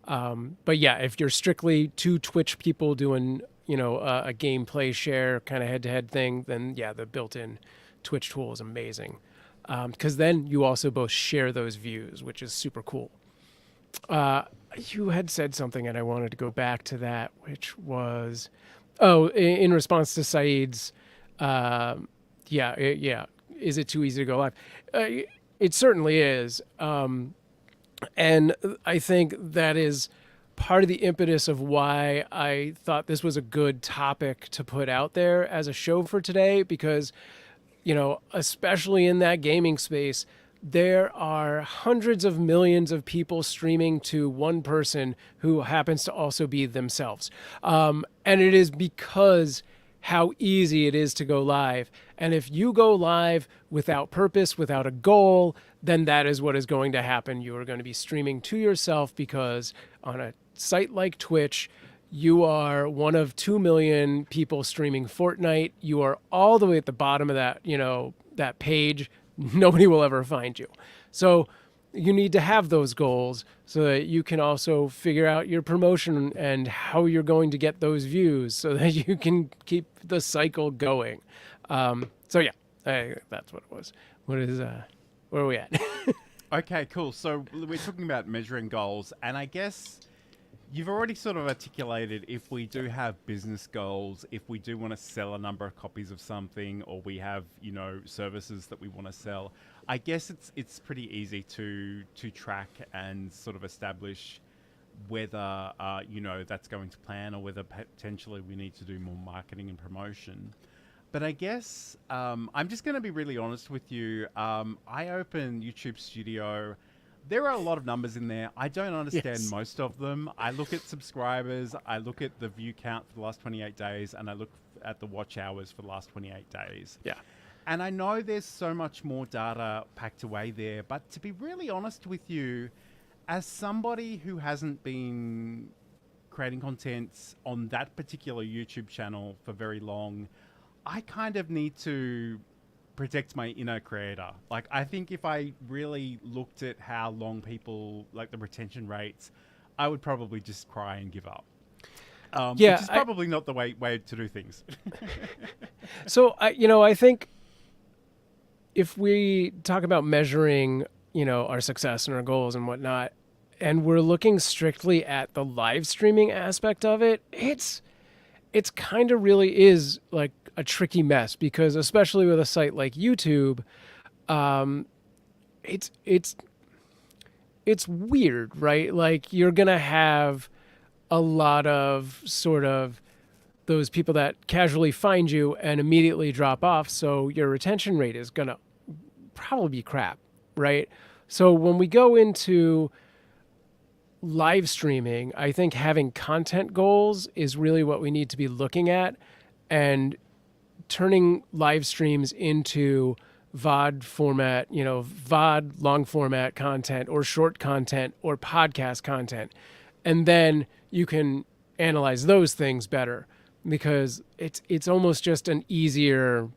But yeah, if you're strictly two Twitch people doing, a gameplay share kind of head-to-head thing, then yeah, the built-in Twitch tool is amazing. Because then you also both share those views, which is super cool. You had said something and I wanted to go back to that, which was, in response to Saeed's, is it too easy to go live? It certainly is. And I think that is part of the impetus of why I thought this was a good topic to put out there as a show for today, because, especially in that gaming space, there are hundreds of millions of people streaming to one person who happens to also be themselves. And it is because how easy it is to go live. And if you go live without purpose, without a goal, then that is what is going to happen. You are going to be streaming to yourself because on a site like Twitch, you are one of 2 million people streaming Fortnite. You are all the way at the bottom of that, that page. Nobody will ever find you. So you need to have those goals so that you can also figure out your promotion and how you're going to get those views so that you can keep the cycle going. That's what it was. Where are we at? Okay, cool. So we're talking about measuring goals, and I guess you've already sort of articulated if we do have business goals, if we do want to sell a number of copies of something, or we have, services that we want to sell, I guess it's pretty easy to track and sort of establish whether, that's going to plan or whether potentially we need to do more marketing and promotion. But I guess I'm just going to be really honest with you. I open YouTube Studio. There are a lot of numbers in there. I don't understand most of them. I look at subscribers. I look at the view count for the last 28 days. And I look at the watch hours for the last 28 days. Yeah. And I know there's so much more data packed away there. But to be really honest with you, as somebody who hasn't been creating content on that particular YouTube channel for very long, I kind of need to protect my inner creator. Like, I think if I really looked at how long people, like the retention rates, I would probably just cry and give up. Which is probably not the way to do things. So, I think if we talk about measuring, our success and our goals and whatnot, and we're looking strictly at the live streaming aspect of it, it's kind of really is like a tricky mess, because especially with a site like YouTube, it's weird, right? Like, you're going to have a lot of sort of those people that casually find you and immediately drop off. So your retention rate is going to probably be crap, right? So when we go into live streaming, I think having content goals is really what we need to be looking at, and turning live streams into VOD format, VOD long format content or short content or podcast content. And then you can analyze those things better, because it's almost just an easier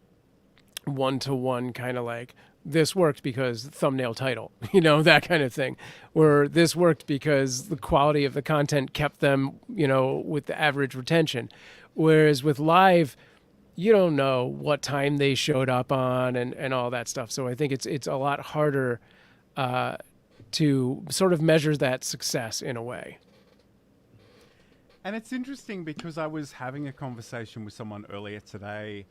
one-to-one kind of like, this worked because thumbnail title, that kind of thing. Or this worked because the quality of the content kept them, with the average retention. Whereas with live, you don't know what time they showed up on and all that stuff. So I think it's a lot harder to sort of measure that success in a way. And it's interesting because I was having a conversation with someone earlier today,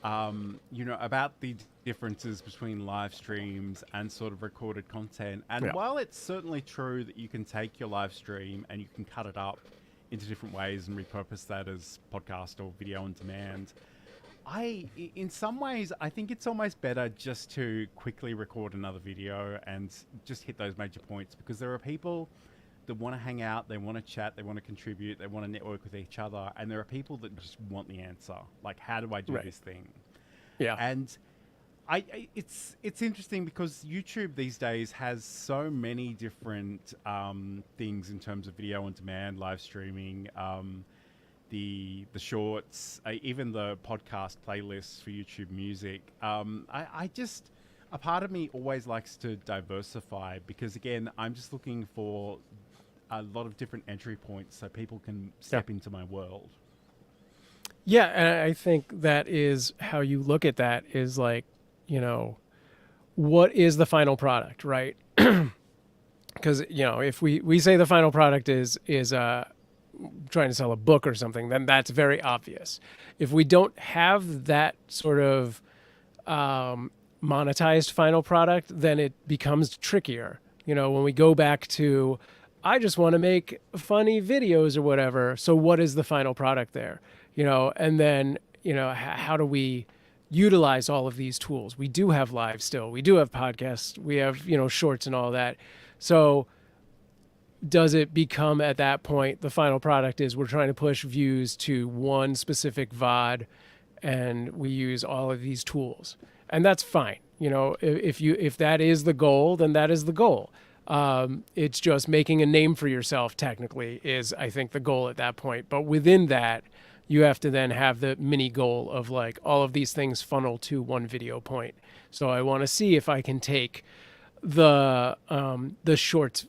about the differences between live streams and sort of recorded content. And while it's certainly true that you can take your live stream and you can cut it up into different ways and repurpose that as podcast or video on demand, in some ways, I think it's almost better just to quickly record another video and just hit those major points, because there are people that want to hang out, they want to chat, they want to contribute, they want to network with each other, and there are people that just want the answer, like, how do I do this thing? Yeah. And it's interesting because YouTube these days has so many different things in terms of video on demand, live streaming, the shorts, even the podcast playlists for YouTube Music. A part of me always likes to diversify, because again, I'm just looking for a lot of different entry points so people can step into my world. Yeah, and I think that is how you look at that, is like, what is the final product, right? Because, if we say the final product is trying to sell a book or something, then that's very obvious. If we don't have that sort of monetized final product, then it becomes trickier. When we go back to, I just want to make funny videos or whatever. So what is the final product there? And then, how do we utilize all of these tools? We do have live still. We do have podcasts. We have, shorts and all that. So does it become at that point, the final product is we're trying to push views to one specific VOD and we use all of these tools, and that's fine. If that is the goal, then that is the goal. It's just making a name for yourself technically is, I think, the goal at that point. But within that, you have to then have the mini goal of like all of these things funnel to one video point. So I want to see if I can take the shorts,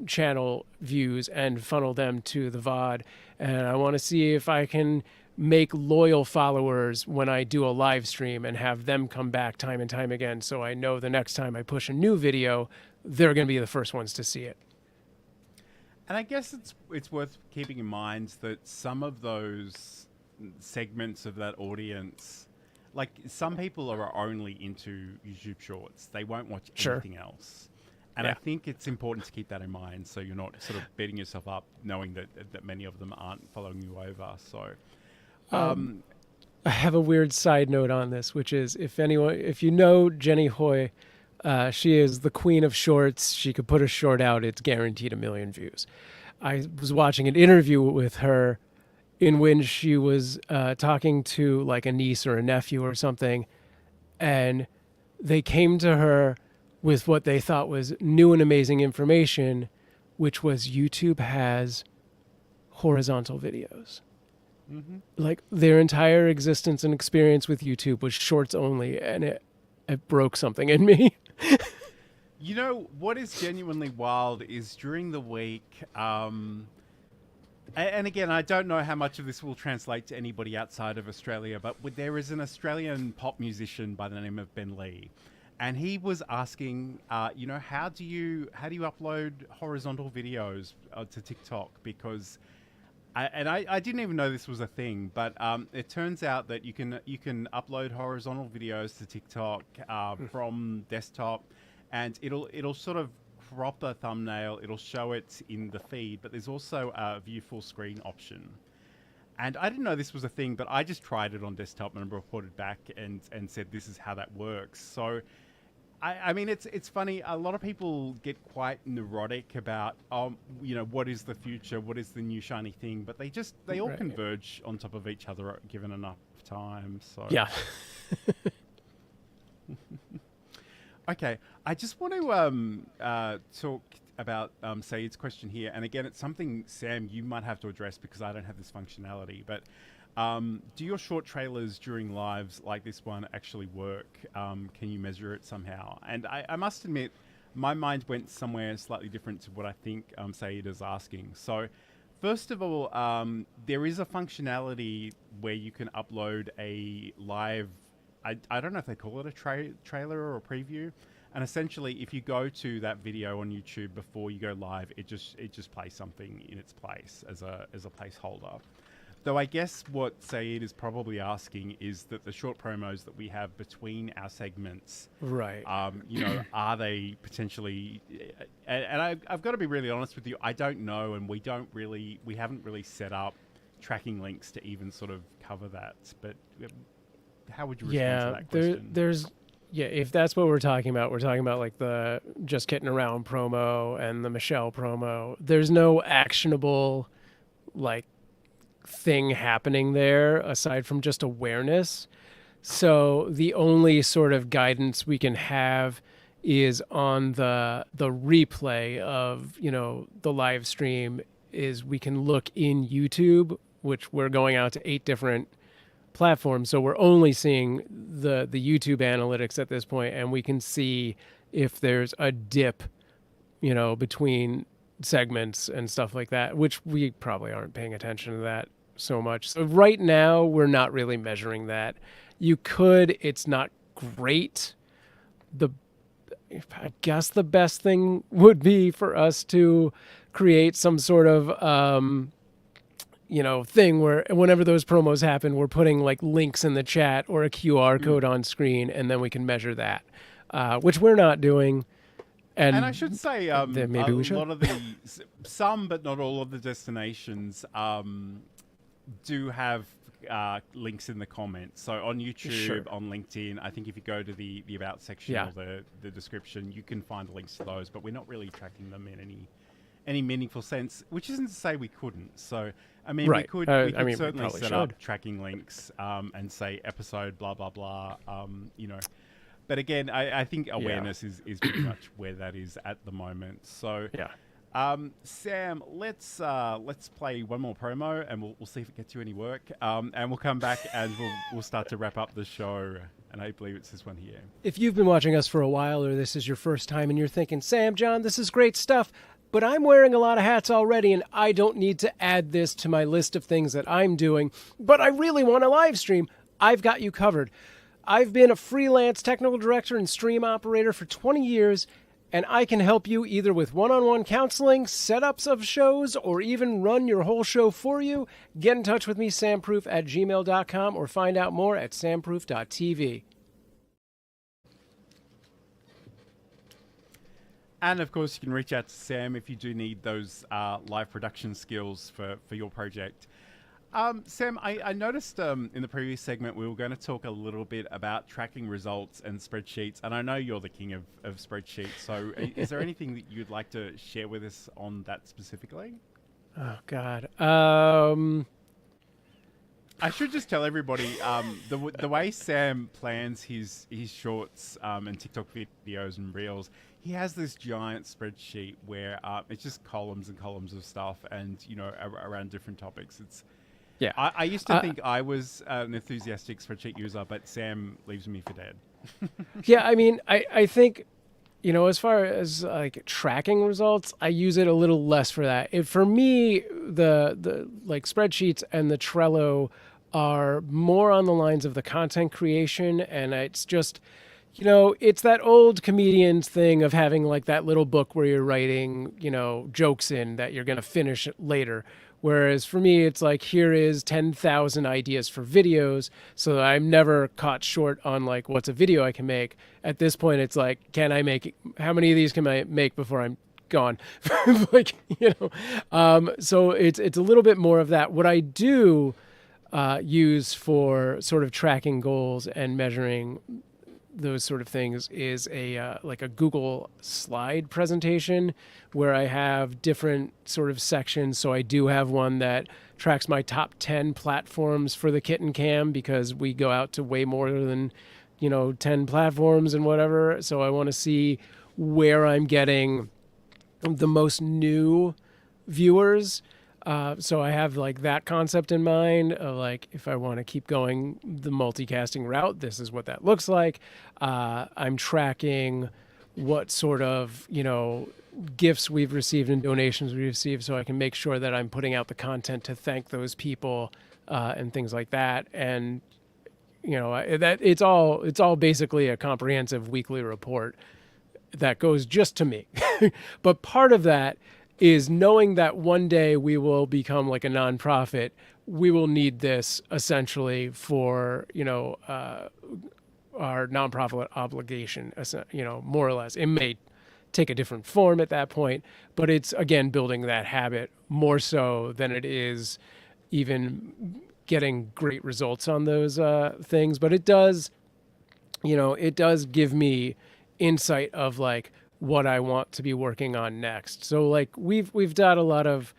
channel views and funnel them to the VOD. And I want to see if I can make loyal followers when I do a live stream and have them come back time and time again. So I know the next time I push a new video, they're going to be the first ones to see it. And I guess it's worth keeping in mind that some of those segments of that audience, like some people are only into YouTube Shorts. They won't watch anything else. And I think it's important to keep that in mind, so you're not sort of beating yourself up knowing that many of them aren't following you over. So I have a weird side note on this, which is if you know Jenny Hoy, she is the queen of shorts. She could put a short out, it's guaranteed 1 million views. I was watching an interview with her in which she was talking to like a niece or a nephew or something, and they came to her with what they thought was new and amazing information, which was YouTube has horizontal videos. Mm-hmm. Like their entire existence and experience with YouTube was shorts only, and it broke something in me. What is genuinely wild is during the week, and again, I don't know how much of this will translate to anybody outside of Australia, but there is an Australian pop musician by the name of Ben Lee, and he was asking, how do you upload horizontal videos to TikTok? Because I didn't even know this was a thing, but it turns out that you can upload horizontal videos to TikTok from desktop, and it'll sort of crop a thumbnail, it'll show it in the feed, but there's also a view full screen option. And I didn't know this was a thing, but I just tried it on desktop and reported back and said this is how that works. So, I mean, it's funny. A lot of people get quite neurotic about, what is the future? What is the new shiny thing? But they all converge on top of each other given enough time. So yeah. Okay, I just want to talk about Saeed's question here. And again, it's something, Sam, you might have to address because I don't have this functionality. But do your short trailers during lives like this one actually work? Can you measure it somehow? And I must admit, my mind went somewhere slightly different to what I think Saeed is asking. So first of all, there is a functionality where you can upload a live, I don't know if they call it a trailer or a preview. And essentially, if you go to that video on YouTube before you go live, it just plays something in its place as a placeholder. Though I guess what Saeed is probably asking is that the short promos that we have between our segments, right? Are they potentially? And I've got to be really honest with you. I don't know, and we haven't really set up tracking links to even sort of cover that. But how would you respond to that question? If that's what we're talking about like the Just Kidding Around promo and the Michelle promo. There's no actionable like thing happening there aside from just awareness. So the only sort of guidance we can have is on the replay of, the live stream is we can look in YouTube, which we're going out to 8 different platforms. So we're only seeing the YouTube analytics at this point, and we can see if there's a dip, between segments and stuff like that, which we probably aren't paying attention to that so much. So right now we're not really measuring that. You could, it's not great. I guess the best thing would be for us to create some sort of thing where whenever those promos happen, we're putting like links in the chat or a QR code on screen, and then we can measure that, which we're not doing. And I should say, maybe we should. A lot of some, but not all of the destinations do have links in the comments. So on YouTube, on LinkedIn, I think if you go to the About section or the description, you can find links to those, but we're not really tracking them in any meaningful sense, which isn't to say we couldn't. So, I mean, we could certainly set up tracking links and say episode blah, blah, blah, But again, I think awareness is pretty much where that is at the moment. So, Sam, let's play one more promo and we'll see if it gets you any work. And we'll come back and we'll start to wrap up the show. And I believe it's this one here. If you've been watching us for a while or this is your first time and you're thinking, Sam, John, this is great stuff, but I'm wearing a lot of hats already and I don't need to add this to my list of things that I'm doing, but I really want to live stream, I've got you covered. I've been a freelance technical director and stream operator for 20 years, and I can help you either with one-on-one counseling, setups of shows, or even run your whole show for you. Get in touch with me, samproof@gmail.com, or find out more at samproof.tv. And of course, you can reach out to Sam if you do need those live production skills for your project. Sam, I noticed in the previous segment we were going to talk a little bit about tracking results and spreadsheets, and I know you're the king of spreadsheets, so is there anything that you'd like to share with us on that specifically? Oh, God. I should just tell everybody the way Sam plans his shorts and TikTok videos and reels, he has this giant spreadsheet where it's just columns and columns of stuff and, around different topics. Yeah. I used to think I was an enthusiastic spreadsheet user, but Sam leaves me for dead. Yeah, I mean, I think, as far as like tracking results, I use it a little less for that. For me, the like spreadsheets and the Trello are more on the lines of the content creation, and it's just, you know, it's that old comedian's thing of having like that little book where you're writing, you know, jokes in that you're going to finish later. Whereas for me, it's like, here is 10,000 ideas for videos. So that I'm never caught short on like, what's a video I can make. At this point, it's like, how many of these can I make before I'm gone? Like, you know, so it's a little bit more of that. What I do use for sort of tracking goals and measuring those sort of things is a like a Google slide presentation where I have different sort of sections. So I do have one that tracks my top 10 platforms for the kitten cam, because we go out to way more than, you know, 10 platforms and whatever. So I want to see where I'm getting the most new viewers. So I have like that concept in mind of like, if I want to keep going the multicasting route, this is what that looks like. I'm tracking what sort of, you know, gifts we've received and donations we've received, so I can make sure that I'm putting out the content to thank those people and things like that. And, you know, that it's all basically a comprehensive weekly report that goes just to me. But part of that is knowing that one day we will become like a nonprofit. We will need this essentially for, you know, our nonprofit obligation, you know, more or less. It may take a different form at that point, but it's, again, building that habit more so than it is even getting great results on those things. But it does, you know, it does give me insight of like what I want to be working on next. So like we've done a lot of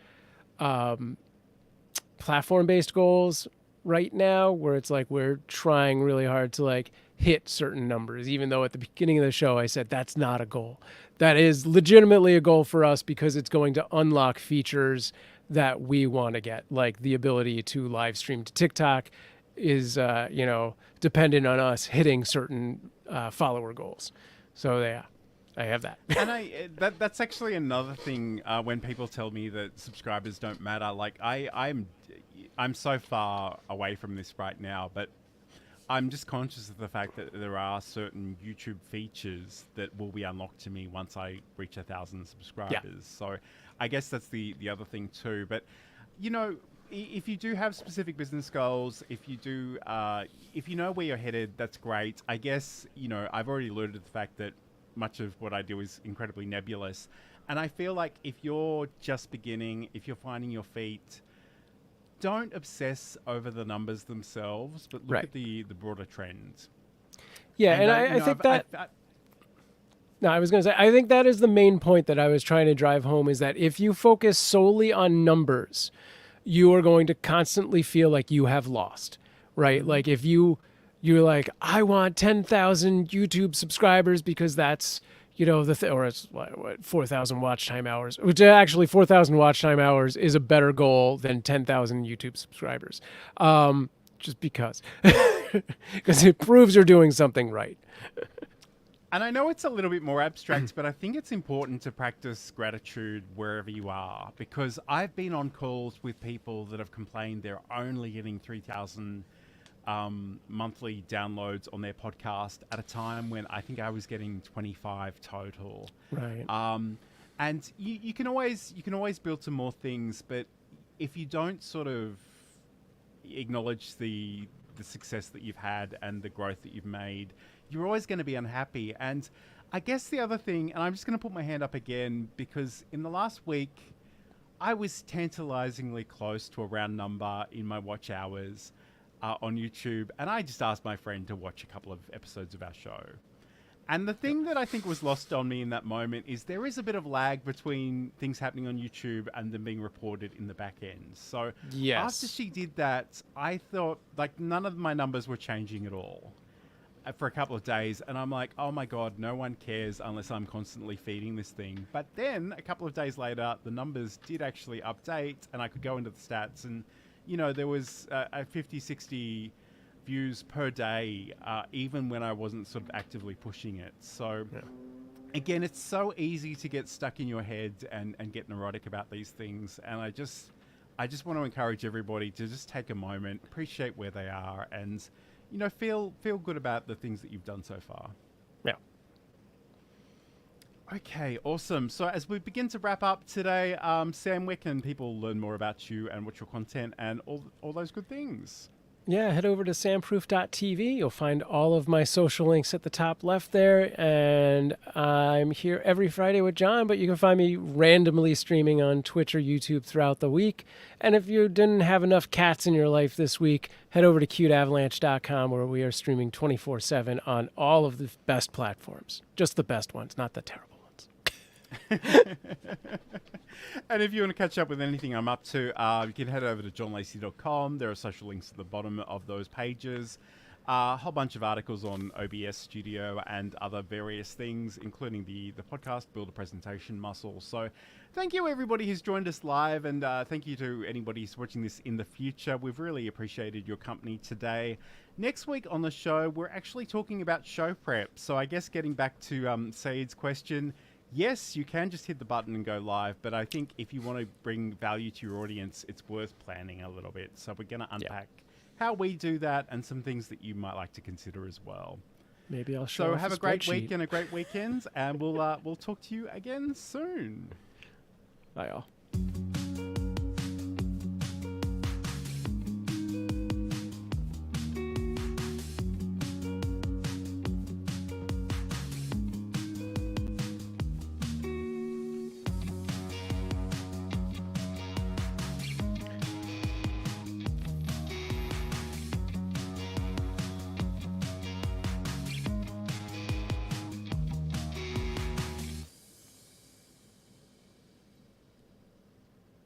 platform-based goals right now, where it's like we're trying really hard to like hit certain numbers, even though at the beginning of the show I said that's not a goal. That is legitimately a goal for us, because it's going to unlock features that we want to get, like the ability to live stream to TikTok is you know, dependent on us hitting certain follower goals. So yeah, I have that. And that's actually another thing when people tell me that subscribers don't matter. Like I'm so far away from this right now, but I'm just conscious of the fact that there are certain YouTube features that will be unlocked to me once I reach 1,000 subscribers. Yeah. So I guess that's the other thing too. But, you know, if you do have specific business goals, if you know where you're headed, that's great. I guess, you know, I've already alluded to the fact that much of what I do is incredibly nebulous. And I feel like if you're just beginning, if you're finding your feet, don't obsess over the numbers themselves, but look at the broader trends. Yeah, and I think that... No, I was going to say, I think that is the main point that I was trying to drive home, is that if you focus solely on numbers, you are going to constantly feel like you have lost, right? Mm-hmm. Like if you're like, I want 10,000 YouTube subscribers because that's, you know, or it's what 4,000 watch time hours, which actually 4,000 watch time hours is a better goal than 10,000 YouTube subscribers. Just because it proves you're doing something right. And I know it's a little bit more abstract, but I think it's important to practice gratitude wherever you are, because I've been on calls with people that have complained they're only getting 3,000 monthly downloads on their podcast at a time when I think I was getting 25 total. Right. And you can always build some more things, but if you don't sort of acknowledge the success that you've had and the growth that you've made, you're always going to be unhappy. And I guess the other thing, and I'm just going to put my hand up again, because in the last week, I was tantalizingly close to a round number in my watch hours on YouTube. And I just asked my friend to watch a couple of episodes of our show. And the thing that I think was lost on me in that moment is there is a bit of lag between things happening on YouTube and them being reported in the back end. So after she did that, I thought like none of my numbers were changing at all for a couple of days. And I'm like, oh my God, no one cares unless I'm constantly feeding this thing. But then a couple of days later, the numbers did actually update and I could go into the stats and, you know, there was a 50, 60 views per day, even when I wasn't sort of actively pushing it. So again, it's so easy to get stuck in your head and get neurotic about these things. And I just want to encourage everybody to just take a moment, appreciate where they are, and, you know, feel good about the things that you've done so far. Okay, awesome. So as we begin to wrap up today, Sam, where can people learn more about you and what's your content and all those good things? Yeah, head over to samproof.tv. You'll find all of my social links at the top left there. And I'm here every Friday with John, but you can find me randomly streaming on Twitch or YouTube throughout the week. And if you didn't have enough cats in your life this week, head over to cuteavalanche.com, where we are streaming 24/7 on all of the best platforms. Just the best ones, not the terrible ones. And if you want to catch up with anything I'm up to, you can head over to johnlacey.com. There are social links at the bottom of those pages. A whole bunch of articles on OBS Studio and other various things, including the podcast, Build a Presentation Muscle. So thank you, everybody who's joined us live, and thank you to anybody who's watching this in the future. We've really appreciated your company today. Next week on the show, we're actually talking about show prep. So I guess getting back to Saeed's question, yes, you can just hit the button and go live, but I think if you want to bring value to your audience, it's worth planning a little bit. So we're going to unpack how we do that and some things that you might like to consider as well. Maybe I'll show. So have a great week and a great weekend, and we'll talk to you again soon. Bye, all.